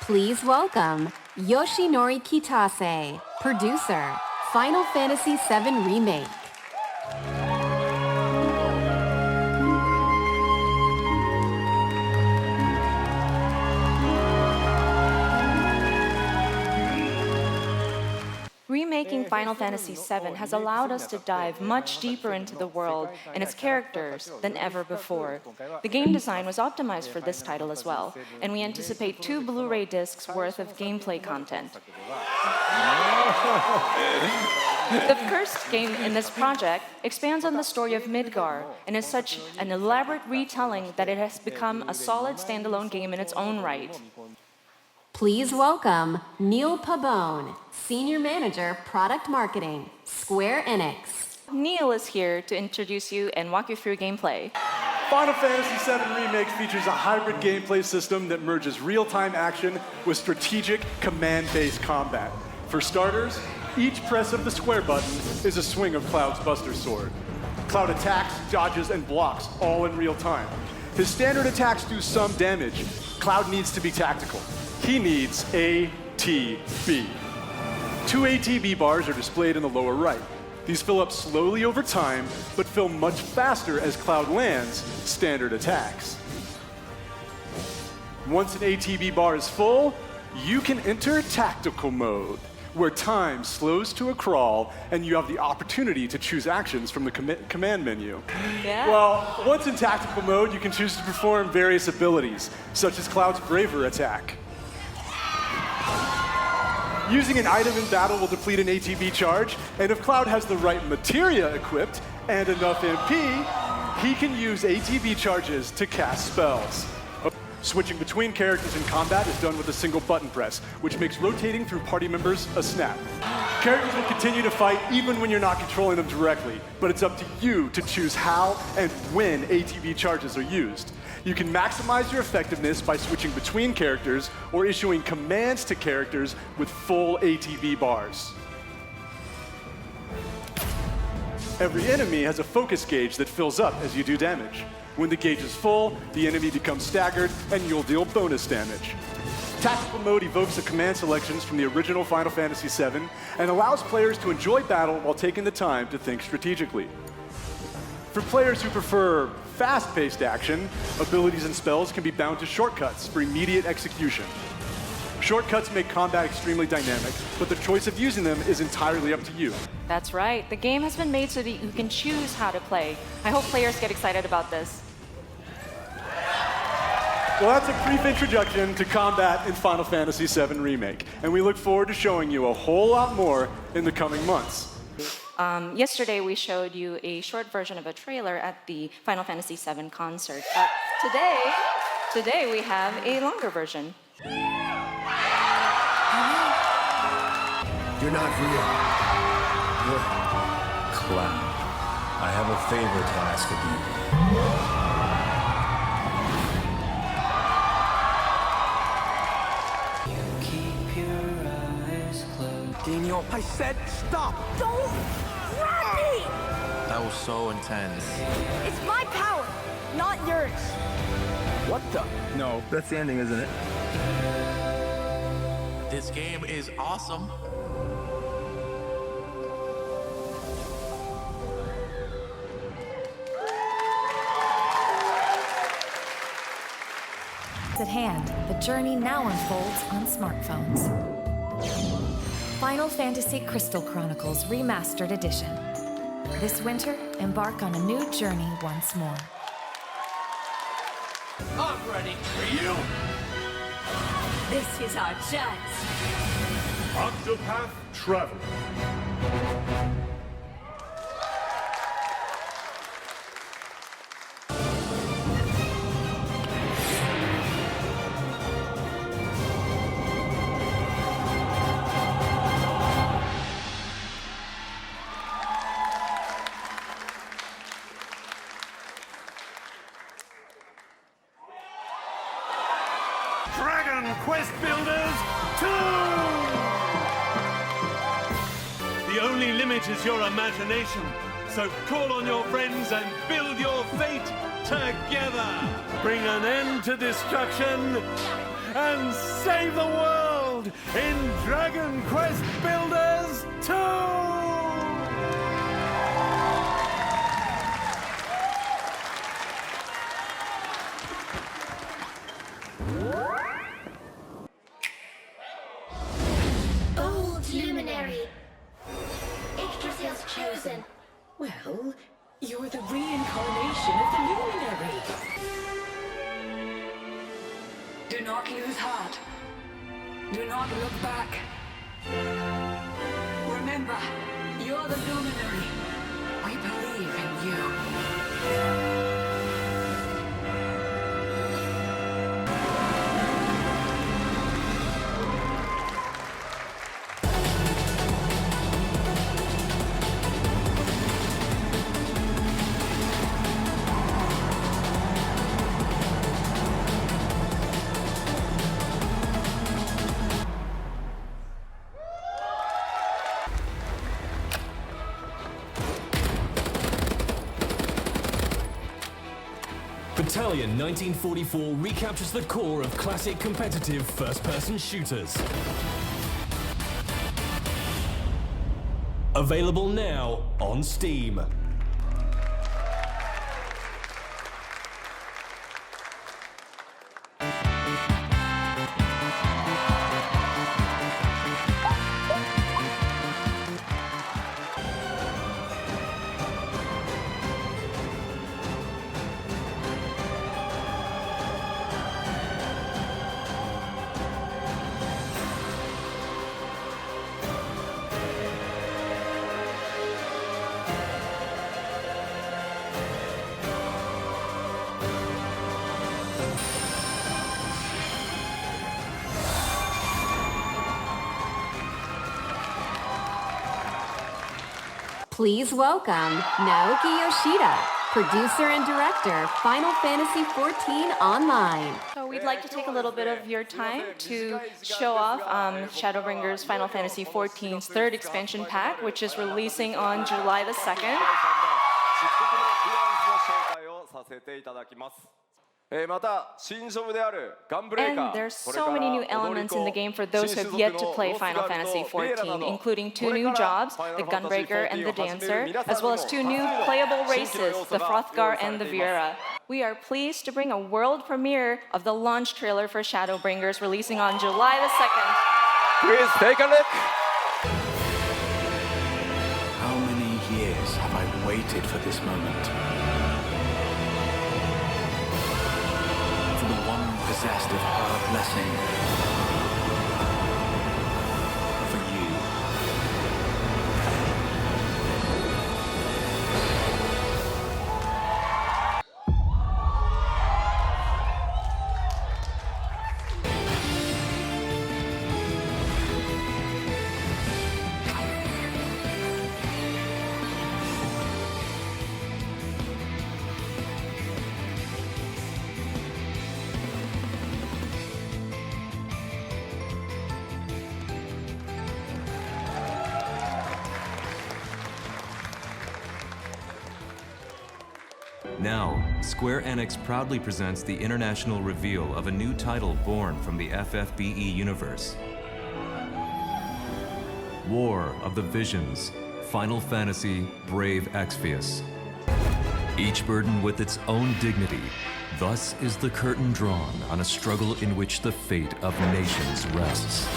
Please welcome Yoshinori Kitase, producer, Final Fantasy VII Remake. Remaking Final Fantasy VII has allowed us to dive much deeper into the world and its characters than ever before. The game design was optimized for this title as well, and we anticipate 2 Blu-ray discs worth of gameplay content. The first game in this project expands on the story of Midgar and is such an elaborate retelling that it has become a solid standalone game in its own right. Please welcome Neil Pabon, Senior Manager, Product Marketing, Square Enix. Neil is here to introduce you and walk you through gameplay. Final Fantasy VII Remake features a hybrid gameplay system that merges real-time action with strategic, command-based combat. For starters, each press of the square button is a swing of Cloud's Buster Sword. Cloud attacks, dodges, and blocks all in real time. His standard attacks do some damage. Cloud needs to be tactical. He needs ATB. 2 ATB bars are displayed in the lower right. These fill up slowly over time, but fill much faster as Cloud lands standard attacks. Once an ATB bar is full, you can enter tactical mode, where time slows to a crawl and you have the opportunity to choose actions from the command menu. Yeah. Well, once in tactical mode, you can choose to perform various abilities, such as Cloud's Braver attack. Using an item in battle will deplete an ATB charge, and if Cloud has the right materia equipped and enough MP, he can use ATB charges to cast spells. Switching between characters in combat is done with a single button press, which makes rotating through party members a snap. Characters will continue to fight even when you're not controlling them directly, but it's up to you to choose how and when ATB charges are used. You can maximize your effectiveness by switching between characters or issuing commands to characters with full ATB bars. Every enemy has a focus gauge that fills up as you do damage. When the gauge is full, the enemy becomes staggered and you'll deal bonus damage. Tactical mode evokes the command selections from the original Final Fantasy VII and allows players to enjoy battle while taking the time to think strategically. For players who prefer fast-paced action, abilities and spells can be bound to shortcuts for immediate execution. Shortcuts make combat extremely dynamic, but the choice of using them is entirely up to you. That's right. The game has been made so that you can choose how to play. I hope players get excited about this. Well, that's a brief introduction to combat in Final Fantasy VII Remake, and we look forward to showing you a whole lot more in the coming months. Yesterday, we showed you a short version of a trailer at the Final Fantasy VII concert. Today we have a longer version. You're not real. You're Cloud, I have a favor to ask of you. You keep your eyes closed. Daniel, I said stop! Don't grab me! That was so intense. It's my power, not yours. What the? No, that's the ending, isn't it? This game is awesome. At hand, the journey now unfolds on smartphones. Final Fantasy Crystal Chronicles Remastered Edition. This winter, embark on a new journey once more. I'm ready for you. This is our chance. Octopath Traveler. Dragon Quest Builders 2! The only limit is your imagination. So call on your friends and build your fate together. Bring an end to destruction and save the world in Dragon Quest Builders 2! Old Luminary. Yggdrasil's chosen. Well, you're the reincarnation of the Luminary. Do not lose heart. Do not look back. Remember, you're the Luminary. We believe in you. Battalion 1944 recaptures the core of classic competitive first-person shooters. Available now on Steam. Please welcome Naoki Yoshida, producer and director, Final Fantasy XIV Online. So we'd like to take a little bit of your time to show off Shadowbringers Final Fantasy XIV's third expansion pack, which is releasing on July the 2nd. And there's so many new elements in the game for those who have yet to play Final Fantasy XIV, including 2 new jobs, the Gunbreaker and the Dancer, as well as 2 new playable races, the Frothgar and the Viera. We are pleased to bring a world premiere of the launch trailer for Shadowbringers, releasing on July the 2nd. Please take a look. How many years have I waited for this moment? Possessed of her blessing. For you. Now, Square Enix proudly presents the international reveal of a new title born from the FFVIII universe. War of the Visions, Final Fantasy Brave Exvius. Each burdened with its own dignity, thus is the curtain drawn on a struggle in which the fate of nations rests.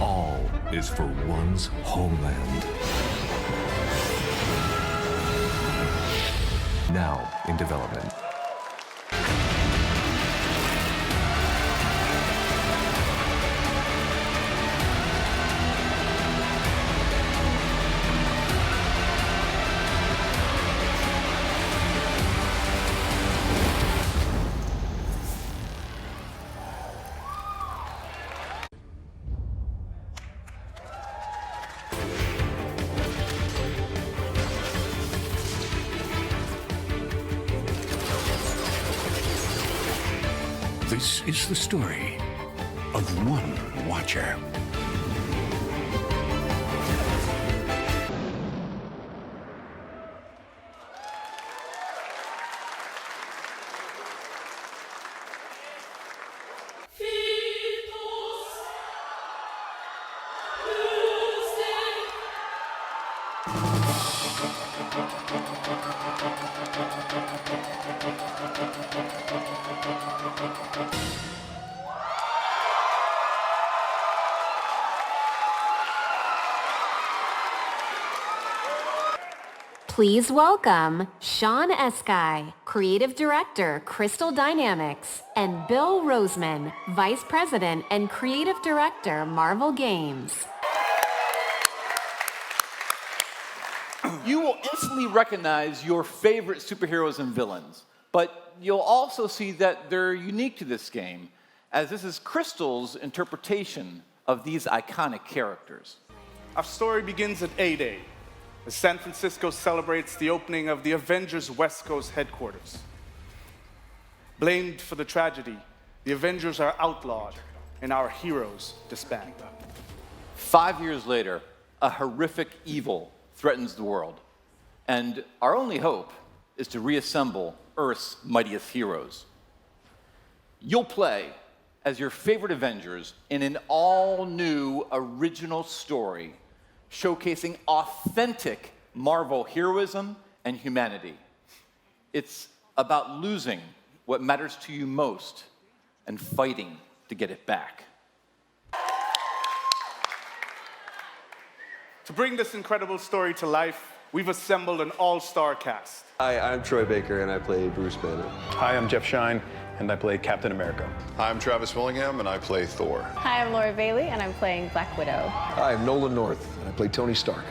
All is for one's homeland. Now in development. This is the story of one Watcher. Please welcome Sean Eskai, Creative Director, Crystal Dynamics, and Bill Roseman, Vice President and Creative Director, Marvel Games. You will instantly recognize your favorite superheroes and villains, but you'll also see that they're unique to this game, as this is Crystal's interpretation of these iconic characters. Our story begins at A-Day, as San Francisco celebrates the opening of the Avengers West Coast headquarters. Blamed for the tragedy, the Avengers are outlawed and our heroes disband. 5 years later, a horrific evil threatens the world, and our only hope is to reassemble Earth's mightiest heroes. You'll play as your favorite Avengers in an all-new original story showcasing authentic Marvel heroism and humanity. It's about losing what matters to you most and fighting to get it back. To bring this incredible story to life, we've assembled an all-star cast. Hi, I'm Troy Baker, and I play Bruce Banner. Hi, I'm Jeff Shine, and I play Captain America. Hi, I'm Travis Willingham, and I play Thor. Hi, I'm Laura Bailey, and I'm playing Black Widow. Hi, I'm Nolan North, and I play Tony Stark.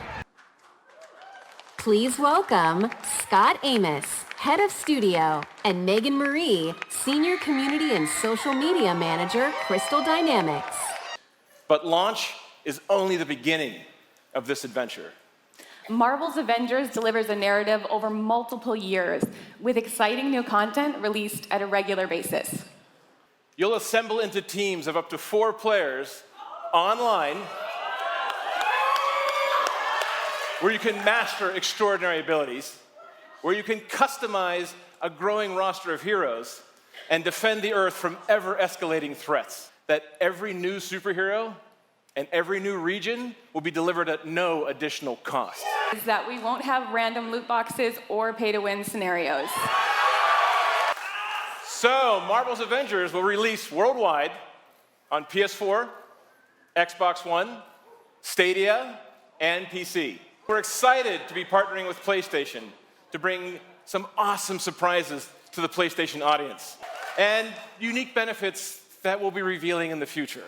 Please welcome Scott Amos, Head of Studio, and Megan Marie, Senior Community and Social Media Manager, Crystal Dynamics. But launch is only the beginning of this adventure. Marvel's Avengers delivers a narrative over multiple years, with exciting new content released at a regular basis. You'll assemble into teams of up to 4 players online, where you can master extraordinary abilities, where you can customize a growing roster of heroes, and defend the Earth from ever-escalating threats. That every new superhero and every new region will be delivered at no additional cost. Is that we won't have random loot boxes or pay-to-win scenarios. So, Marvel's Avengers will release worldwide on PS4, Xbox One, Stadia, and PC. We're excited to be partnering with PlayStation to bring some awesome surprises to the PlayStation audience and unique benefits that we'll be revealing in the future.